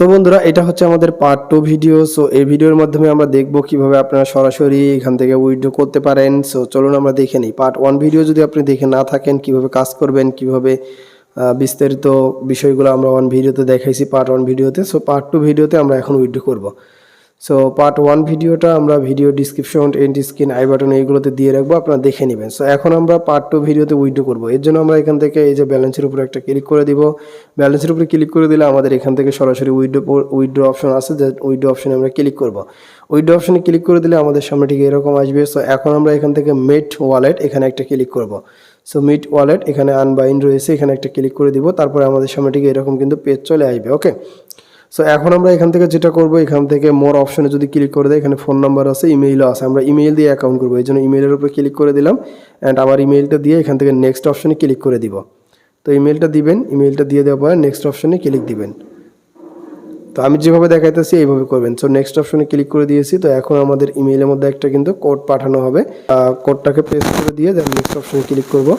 তো বন্ধুরা, এটা হচ্ছে আমাদের পার্ট 2 ভিডিও। সো এই ভিডিওর মাধ্যমে আমরা দেখব কিভাবে আপনারা সরাসরি এখান থেকে উইথড্র করতে পারেন। সো চলুন আমরা দেখে নিই। পার্ট 1 ভিডিও যদি আপনি দেখে না থাকেন, কিভাবে কাজ করবেন, কিভাবে বিস্তারিত বিষয়গুলো আমরা 1 ভিডিওতে দেখাইছি পার্ট 1 ভিডিওতে। সো পার্ট 2 ভিডিওতে আমরা এখন উইথড্র করব। সো পার্ট 1 ভিডিওটা আমরা video description, and screen, I button এইগুলোতে দিয়ে রাখবো, আপনারা দেখে নেবেন। সো এখন আমরা পার্ট 2 ভিডিওতে উইথড্র করব। এর জন্য আমরা এখান থেকে এই যে ব্যালেন্সের উপরে একটা ক্লিক করে দিব। ব্যালেন্সের উপরে ক্লিক করে দিলে আমাদের এখান থেকে সরাসরি উইথড্র অপশন আছে, যে উইথড্র অপশনে আমরা ক্লিক করব। উইথড্র অপশনে ক্লিক করে দিলে আমাদের সামনে ঠিক এরকম আসবে। সো এখন আমরা এখান থেকে মেট ওয়ালেট এখানে একটা ক্লিক করব। সো মিট ওয়ালেট এখানে আনবাইন্ড রয়েছে, এখানে একটা ক্লিক করে দিব। তারপরে আমাদের সামনে ঠিক এরকম কিন্তু পেজ চলে আসবে। ওকে, সো এখন আমরা এখান থেকে যেটা করব, এখান থেকে মোর অপশনে যদি ক্লিক করে দেয়, এখানে ফোন নাম্বার আছে, ইমেইলও আছে। আমরা ইমেইল দিয়ে অ্যাকাউন্ট করবো, এই জন্য ইমেইলের উপরে ক্লিক করে দিলাম। অ্যান্ড আমার ইমেইলটা দিয়ে এখান থেকে নেক্সট অপশনে ক্লিক করে দিব। তো ইমেইলটা দিবেন, ইমেইলটা দিয়ে দেওয়ার পরে নেক্সট অপশনে ক্লিক দিবেন। তো আমি যেভাবে দেখাইতেছি এইভাবে করবেন। সো নেক্সট অপশনে ক্লিক করে দিয়েছি। তো এখন আমাদের ইমেইলের মধ্যে একটা কিন্তু কোড পাঠানো হবে। কোডটাকে পেস্ট করে দিয়ে দেন নেক্সট অপশনে ক্লিক করব,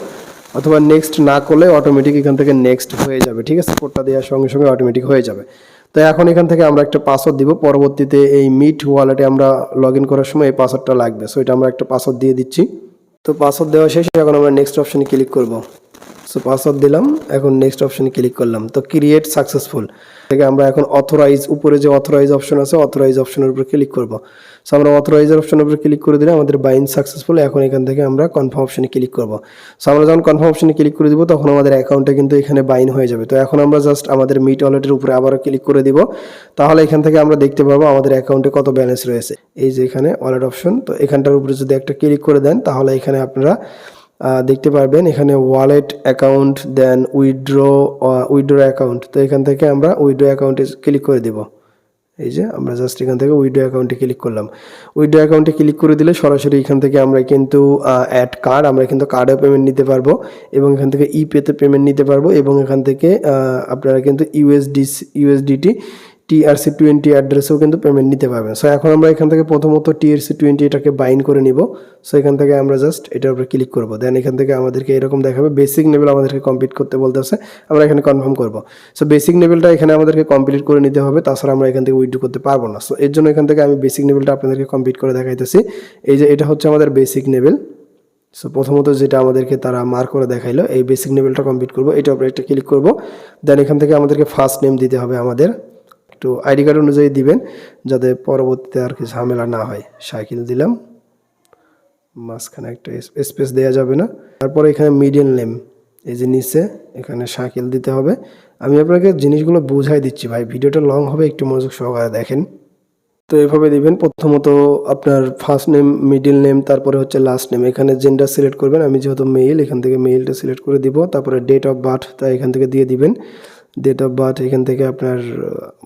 অথবা নেক্সট না করলে অটোমেটিক এখান থেকে নেক্সট হয়ে যাবে। ঠিক আছে, কোডটা দেওয়ার সঙ্গে সঙ্গে অটোমেটিক হয়ে যাবে। তো এখন এখান থেকে আমরা একটা পাসওয়ার্ড দিব। পরবর্তীতে এই মিট ওয়ালেটে আমরা লগ ইন করার সময় এই পাসওয়ার্ডটা লাগবে। সো এটা আমরা একটা পাসওয়ার্ড দিয়ে দিচ্ছি। তো পাসওয়ার্ড দেওয়া শেষে এখন আমরা নেক্সট অপশনে ক্লিক করব। সো পাসওয়ার্ড দিলাম, এখন নেক্সট অপশনে ক্লিক করলাম। তো ক্রিয়েট সাকসেসফুল থেকে আমরা এখন অথরাইজ, উপরে যে অথরাইজ অপশন আছে, অথরাইজ অপশনের উপরে ক্লিক করব। সো আমরা অথরাইজের অপশনের উপরে ক্লিক করে দিলে আমাদের বাইন সাকসেসফুল। এখন এখান থেকে আমরা কনফার্ম অপশনে ক্লিক করব। সো আমরা যখন কনফার্ম অপশনে ক্লিক করে দিব, তখন আমাদের অ্যাকাউন্টটা কিন্তু এখানে বাইন হয়ে যাবে। তো এখন আমরা জাস্ট আমাদের মিট ওয়ালেটের উপরে আবারও ক্লিক করে দিব। তাহলে এখান থেকে আমরা দেখতে পারবো আমাদের অ্যাকাউন্টে কত ব্যালেন্স রয়েছে। এই যে এখানে ওয়ালেট অপশন, তো এখানটার উপরে যদি একটা ক্লিক করে দেন, তাহলে এখানে আপনারা দেখতে পারবেন এখানে ওয়ালেট অ্যাকাউন্ট, দেন উইথড্র অ্যাকাউন্ট। তো এখান থেকে আমরা উইথড্র অ্যাকাউন্টে ক্লিক করে দিব। এই যে আমরা জাস্ট এখান থেকে উইথড্র অ্যাকাউন্টে ক্লিক করলাম। উইথড্র অ্যাকাউন্টে ক্লিক করে দিলে সরাসরি এখান থেকে আমরা কিন্তু অ্যাড কার্ড, আমরা কিন্তু কার্ডেও পেমেন্ট নিতে পারবো, এবং এখান থেকে ইপেতে পেমেন্ট নিতে পারবো, এবং এখান থেকে আপনারা কিন্তু ইউএসডিটি TRC20 অ্যাড্রেসেও কিন্তু পেমেন্ট নিতে পারবেন। সো এখন আমরা এখান থেকে প্রথমত TRC20 এটাকে বাইন্ড করে নিব। সো এখান থেকে আমরা জাস্ট এটার উপরে ক্লিক করব। দেন এখান থেকে আমাদেরকে এরকম দেখাবে, বেসিক লেভেল আমাদেরকে কমপ্লিট করতে বলতেছে, আমরা এখানে কনফার্ম করব। সো বেসিক লেভেলটা এখানে আমাদেরকে কমপ্লিট করে নিতে হবে, তাছাড়া আমরা এখান থেকে উইথড্র করতে পারবো না। সো এর জন্য এখান থেকে আমি বেসিক লেভেলটা আপনাদেরকে কমপ্লিট করে দেখাইতেছি। এই যে এটা হচ্ছে আমাদের বেসিক লেভেল। সো প্রথমত যেটা আমাদেরকে তারা মার্ক করে দেখাইলো, এই বেসিক লেভেলটা কমপ্লিট করব, এটার উপরে একটা ক্লিক করব। দেন এখান থেকে আমাদেরকে ফার্স্ট নেম দিতে হবে, আমাদের একটু আইডি কার্ড অনুযায়ী দিবেন, যাতে পরবর্তীতে আর কি ঝামেলা না হয়। সাইকেল দিলাম, মাঝখানে একটা স্পেস দেওয়া যাবে না। তারপরে এখানে মিডল নেম, এই যে নিচে এখানে সাইকেল দিতে হবে। আমি আপনাকে জিনিসগুলো বুঝাই দিচ্ছি ভাই, ভিডিওটা লং হবে, একটু মনোযোগ সহকারে দেখেন। তো এভাবে দিবেন, প্রথমত আপনার ফার্স্ট নেম, মিডল নেম, তারপরে হচ্ছে লাস্ট নেম। এখানে জেন্ডার সিলেক্ট করবেন, আমি যেহেতু মেল, এখান থেকে মেলটা সিলেক্ট করে দিব। তারপরে ডেট অফ বার্থ, তাই এখান থেকে দিয়ে দিবেন ডেট অফ বার্থ। এখান থেকে আপনার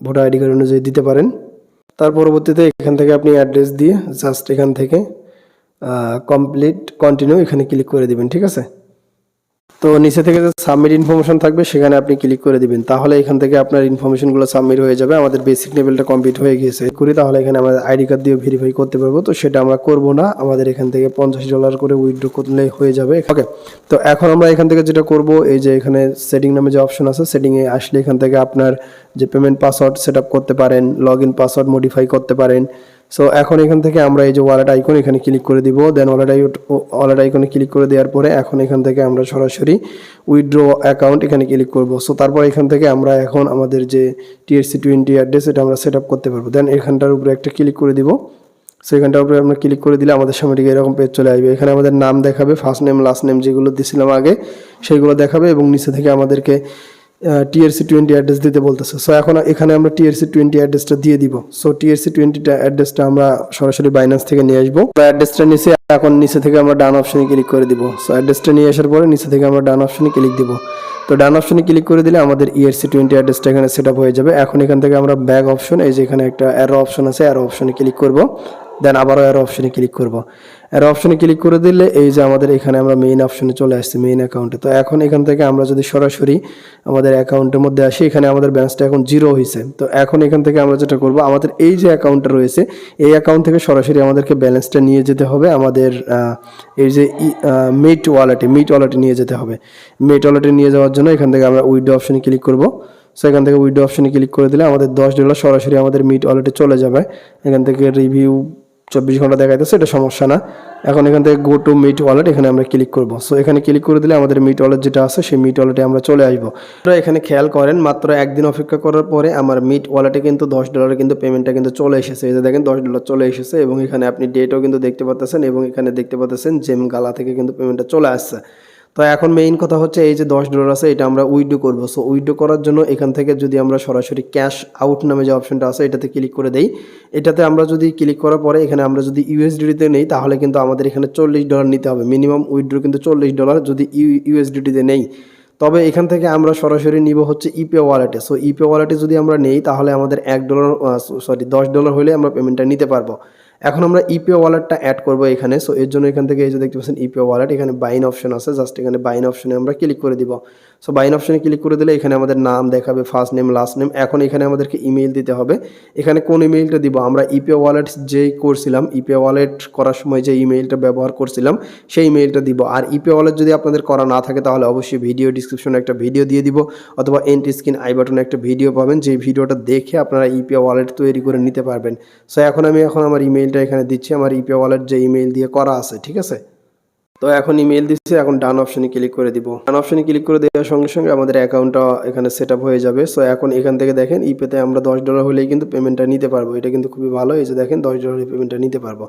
ভোটার আইডি কার্ড অনুযায়ী দিতে পারেন। তার পরবর্তীতে এখান থেকে আপনি অ্যাড্রেস দিয়ে জাস্ট এখান থেকে কমপ্লিট কন্টিনিউ এখানে ক্লিক করে দিবেন। ঠিক আছে, তো নিচে থেকে যে সাবমিট ইনফরমেশন থাকবে সেখানে আপনি ক্লিক করে দিবেন। তাহলে এখান থেকে আপনার ইনফরমেশনগুলো সাবমিট হয়ে যাবে। আমাদের বেসিক লেভেলটা কমপ্লিট হয়ে গিয়েছে করি, তাহলে এখানে আমাদের আইডি কার্ড দিয়ে ভেরিফাই করতে পারবো। তো সেটা আমরা করব না, আমাদের এখান থেকে $50 করে উইথড্র করলে হয়ে যাবে। ওকে, তো এখন আমরা এখান থেকে যেটা করব, এই যে এখানে সেটিং নামে যে অপশন আছে, সেটিংয়ে আসলে এখান থেকে আপনার যে পেমেন্ট পাসওয়ার্ড সেট আপ করতে পারেন, লগ ইন পাসওয়ার্ড মডিফাই করতে পারেন। সো এখন এখান থেকে আমরা এই যে ওয়ালেট আইকন এখানে ক্লিক করে দিব। দেন ওয়ালেট আইকনে ক্লিক করে দেওয়ার পরে এখন এখান থেকে আমরা সরাসরি উইথড্র অ্যাকাউন্ট এখানে ক্লিক করব। সো তারপর এখান থেকে আমরা এখন আমাদের যে TRC20 অ্যাড্রেস এটা আমরা সেট আপ করতে পারবো। দেন এখানটার উপরে একটা ক্লিক করে দিব। সো এখানটার উপরে আমরা ক্লিক করে দিলে আমাদের সামনে ঠিক এরকম পেজ চলে আসবে। এখানে আমাদের নাম দেখাবে, ফার্স্ট নেম, লাস্ট নেম যেগুলো দিয়েছিলাম আগে সেইগুলো দেখাবে, এবং নিচে থেকে আমাদেরকে TRC20 অ্যাড্রেস দিতে বলতেছে। সো এখন এখানে আমরা TRC20 অ্যাড্রেসটা দিয়ে দিব। সো TRC20 অ্যাড্রেসটা আমরা সরাসরি বাইন্যান্স থেকে নিয়ে আসবো। অ্যাড্রেসটা নিচে, এখন নিচে থেকে আমরা ডান অপশনে ক্লিক করে দিব। সো অ্যাড্রেসটা নিয়ে আসার পরে নিচে থেকে আমরা ডান অপশনে ক্লিক দিব। তো ডান অপশনে ক্লিক করে দিলে আমাদের ERC20 অ্যাড্রেসটা এখানে সেট আপ হয়ে যাবে। এখন এখান থেকে আমরা ব্যাক অপশন, এই যে এখানে একটা অ্যারো অপশন আছে, অ্যারো অপশনে ক্লিক করব। দেন আবারও অ্যারো অপশনে ক্লিক করব। অ্যারো অপশনে ক্লিক করে দিলে এই যে আমাদের এখানে আমরা মেইন অপশনে চলে আসছি, মেইন অ্যাকাউন্টে। তো এখন এখান থেকে আমরা যদি সরাসরি আমাদের অ্যাকাউন্টের মধ্যে আসি, এখানে আমাদের ব্যালেন্সটা এখন 0 হয়েছে। তো এখন এখান থেকে আমরা যেটা করব, আমাদের এই যে অ্যাকাউন্টটা রয়েছে এই অ্যাকাউন্ট থেকে সরাসরি আমাদেরকে ব্যালেন্সটা নিয়ে যেতে হবে আমাদের এই যে মিট ওয়ালেটে নিয়ে যেতে হবে। মিট ওয়ালেটে নিয়ে যাওয়ার জন্য এখান থেকে আমরা উইথড্র অপশনে ক্লিক করব। সো এখান থেকে উইথড্র অপশনে ক্লিক করে দিলে আমাদের $10 সরাসরি আমাদের মিট ওয়ালেটে চলে যাবে। এখান থেকে রিভিউ 24 ঘন্টা দেখাইতেছে, এটা সমস্যা না। এখন এখান থেকে গো টু মিট ওয়ালেট এখানে আমরা ক্লিক করব। সো এখানে ক্লিক করে দিলে আমাদের মিট ওয়ালেট যেটা আছে সেই মিট ওয়ালেটে আমরা চলে আসবো। তো এখানে খেয়াল করেন মাত্র একদিন অপেক্ষা করার পরে আমার মিট ওয়ালেটে কিন্তু $10 কিন্তু পেমেন্টটা কিন্তু চলে এসেছে। এই যে দেখেন $10 চলে এসেছে এবং এখানে আপনি ডেটও কিন্তু দেখতে পাচ্ছেন এবং এখানে দেখতে পাচ্ছেন জেম গালা থেকে কিন্তু পেমেন্টটা চলে আসছে। তো এখন মেইন কথা হচ্ছে এই যে $10 আছে এটা আমরা উইথড্র করব। সো উইথড্র করার জন্য এখান থেকে যদি আমরা সরাসরি ক্যাশ আউট নামে যে অপশনটা আছে এটাতে ক্লিক করে দেই, এটাতে আমরা যদি ক্লিক করার পরে এখানে আমরা যদি ইউএসডিতে নেই তাহলে কিন্তু আমাদের এখানে $40 নিতে হবে। মিনিমাম উইথড্র কিন্তু $40 যদি ইউএসডিতে নেই। তবে এখান থেকে আমরা সরাসরি নিব হচ্ছে ইপে ওয়ালেটে। সো ইপে ওয়ালেটে যদি আমরা নেই তাহলে আমাদের $10 হলে আমরা পেমেন্টটা নিতে পারবো। এখন আমরা ইপে ওয়ালেটটা অ্যাড করব এখানে। সো এর জন্য এখান থেকে এই যে দেখতে পাচ্ছেন ইপে ওয়ালেট, এখানে বাইন অপশন আছে, জাস্ট এখানে বাইন অপশনে আমরা ক্লিক করে দিব। সো বাইন অপশনে ক্লিক করে দিলে এখানে আমাদের নাম দেখাবে, ফার্স্ট নেম লাস্ট নেম। এখন এখানে আমাদেরকে ইমেইল দিতে হবে। এখানে কোন ইমেইলটা দিব, আমরা ইপে ওয়ালেট যেই করছিলাম, ইপে ওয়ালেট করার সময় যে ইমেইলটা ব্যবহার করছিলাম সেই ইমেইলটা দিব। আর ইপে ওয়ালেট যদি আপনাদের করা না থাকে তাহলে অবশ্যই ভিডিও ডিসক্রিপশনে একটা ভিডিও দিয়ে দিব অথবা এন্ড স্ক্রিন আই বাটনে একটা ভিডিও পাবেন, যে ভিডিওটা দেখে আপনারা ইপে ওয়ালেট তৈরি করে নিতে পারবেন। সো এখন আমার ইমেইলটা এখানে দিচ্ছি, আমার ইপে ওয়ালেট যে ইমেইল দিয়ে করা আছে, ঠিক আছে। তো এখন ইমেইল দিচ্ছি, এখন ডান অপশনে ক্লিক করে দিব। ডান অপশনে ক্লিক করে দেওয়ার সঙ্গে সঙ্গে আমাদের অ্যাকাউন্টটা এখানে সেট আপ হয়ে যাবে। সো এখন এখান থেকে দেখেন ইপেতে আমরা $10 হলেই কিন্তু পেমেন্টটা নিতে পারবো। এটা কিন্তু খুবই ভালো, এই যে দেখেন $10 পেমেন্টটা নিতে পারবো।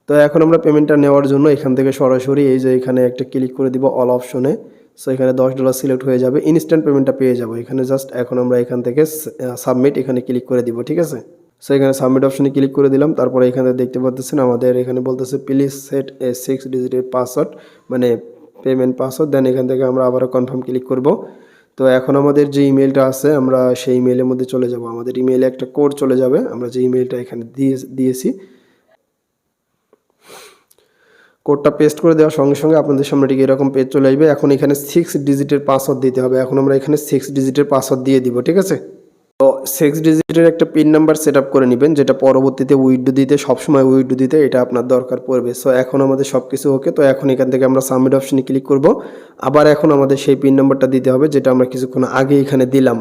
তো এখন আমরা পেমেন্টটা নেওয়ার জন্য এখান থেকে সরাসরি এই যে এখানে একটা ক্লিক করে দিব অল অপশনে। সো এখানে $10 সিলেক্ট হয়ে যাবে, ইনস্ট্যান্ট পেমেন্টটা পেয়ে যাবো এখানে। জাস্ট এখন আমরা এখান থেকে সাবমিট এখানে ক্লিক করে দিব, ঠিক আছে। সো এখানে সাবমিট অপশনে ক্লিক করে দিলাম। তারপরে এখানে দেখতে পাচ্ছেন আমাদের এখানে বলতেছে প্লিজ সেট এ 6 ডিজিটের পাসওয়ার্ড, মানে পেমেন্ট পাসওয়ার্ড। দেন এখান থেকে আমরা আবারও কনফার্ম ক্লিক করব। তো এখন আমাদের যে ইমেলটা আছে আমরা সেই ইমেলের মধ্যে চলে যাব। আমাদের ইমেলে একটা কোড চলে যাবে, আমরা যে ইমেলটা এখানে দিয়েছি। কোডটা পেস্ট করে দেওয়ার সঙ্গে সঙ্গে আপনাদের সামনে ঠিক এরকম পেজ চলে আসবে। এখন এখানে 6 ডিজিটের পাসওয়ার্ড দিতে হবে। এখন আমরা এখানে 6 ডিজিটের পাসওয়ার্ড দিয়ে দিব, ঠিক আছে। তো 6 ডিজিটের একটা পিন নাম্বার সেট আপ করে নেবেন, যেটা পরবর্তীতে উইথড্র দিতে, সবসময় উইথড্র দিতে এটা আপনার দরকার পড়বে। সো এখন আমাদের সব কিছু ওকে। তো এখন এখান থেকে আমরা সাবমিট অপশনে ক্লিক করব। আবার এখন আমাদের সেই পিন নাম্বারটা দিতে হবে যেটা আমরা কিছুক্ষণ আগে এখানে দিলাম।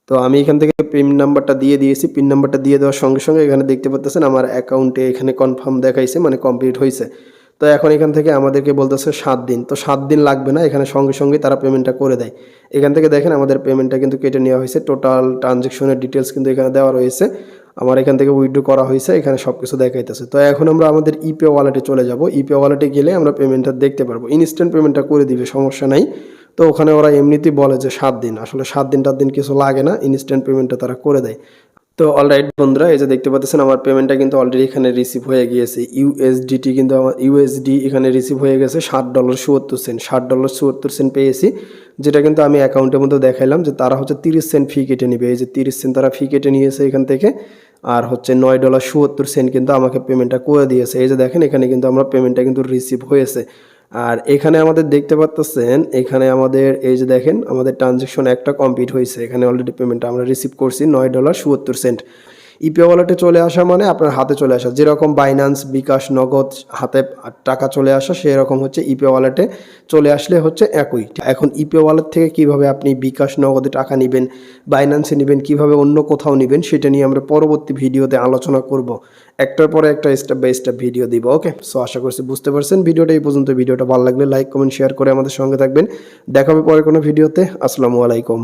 তো আমি এখান থেকে পিন নাম্বারটা দিয়ে দিয়েছি। পিন নাম্বারটা দিয়ে দেওয়ার সঙ্গে সঙ্গে এখানে দেখতে পাচ্ছেন আমার অ্যাকাউন্টে এখানে কনফার্ম দেখাইছে, মানে কমপ্লিট হয়েছে। তো এখন এখান থেকে আমাদেরকে বলতেছে 7 দিন। তো 7 দিন লাগবে না, এখানে সঙ্গে সঙ্গে তারা পেমেন্টটা করে দেয়। এখান থেকে দেখেন আমাদের পেমেন্টটা কিন্তু কেটে নেওয়া হয়েছে। টোটাল ট্রানজ্যাকশনের ডিটেলস কিন্তু এখানে দেওয়া রয়েছে। আমার এখান থেকে উইথড্র করা হয়েছে, এখানে সব কিছু দেখাইতেছে। তো এখন আমরা আমাদের ইপে ওয়ালেটে চলে যাব। ইপে ওয়ালেটে গেলে আমরা পেমেন্টটা দেখতে পারবো, ইনস্ট্যান্ট পেমেন্টটা করে দিবে, সমস্যা নাই। তো ওখানে ওরা এমনিতেই বলে যে 7 দিন, আসলে 7 দিন 8 দিন কিছু লাগে না, ইনস্ট্যান্ট পেমেন্টটা তারা করে দেয়। তো অলরাইট বন্ধুরা, এই যে দেখতে পাচ্ছেন আমার পেমেন্টটা কিন্তু অলরেডি এখানে রিসিভ হয়ে গিয়েছে। ইউএসডিটি কিন্তু আমার ইউএসডি এখানে রিসিভ হয়ে গেছে $7.74। $7.74 পেয়েছি, যেটা কিন্তু আমি অ্যাকাউন্টের মধ্যে দেখাইলাম যে তারা হচ্ছে 30 সেন্ট ফি কেটে নেবে। এই যে 30 সেন্ট তারা ফি কেটে নিয়েছে এখান থেকে, আর হচ্ছে $9.74 কিন্তু আমাকে পেমেন্টটা করে দিয়েছে। এই যে দেখেন এখানে কিন্তু আমরা পেমেন্টটা কিন্তু রিসিভ হয়েছে। আর এখানে আমাদের দেখতে পাচ্ছেন এখানে আমাদের এই যে দেখেন আমাদের ট্রানজ্যাকশন একটা কমপ্লিট হয়েছে। এখানে অলরেডি পেমেন্টটা আমরা রিসিভ করছি $9.74। ইপে ওয়ালেটে চলে আসা মানে আপনার হাতে চলে আসা, যেরকম বাইন্যান্স, বিকাশ, নগদ হাতে টাকা চলে আসা, সেরকম হচ্ছে ইপে ওয়ালেটে চলে আসলে হচ্ছে একই। এখন ইপে ওয়ালেট থেকে কিভাবে আপনি বিকাশ, নগদে টাকা নেবেন, বাইন্যান্সে নেবেন, কিভাবে অন্য কোথাও নেবেন, সেটা নিয়ে আমরা পরবর্তী ভিডিওতে আলোচনা করব। একটার পরে একটা স্টেপ বাই স্টেপ ভিডিও দিব, ওকে। সো আশা করছি বুঝতে পারছেন ভিডিওটা এই পর্যন্ত। ভিডিওটা ভালো লাগলে লাইক, কমেন্ট, শেয়ার করে আমাদের সঙ্গে থাকবেন। দেখা হবে পরে কোনো ভিডিওতে। আসসালামু আলাইকুম।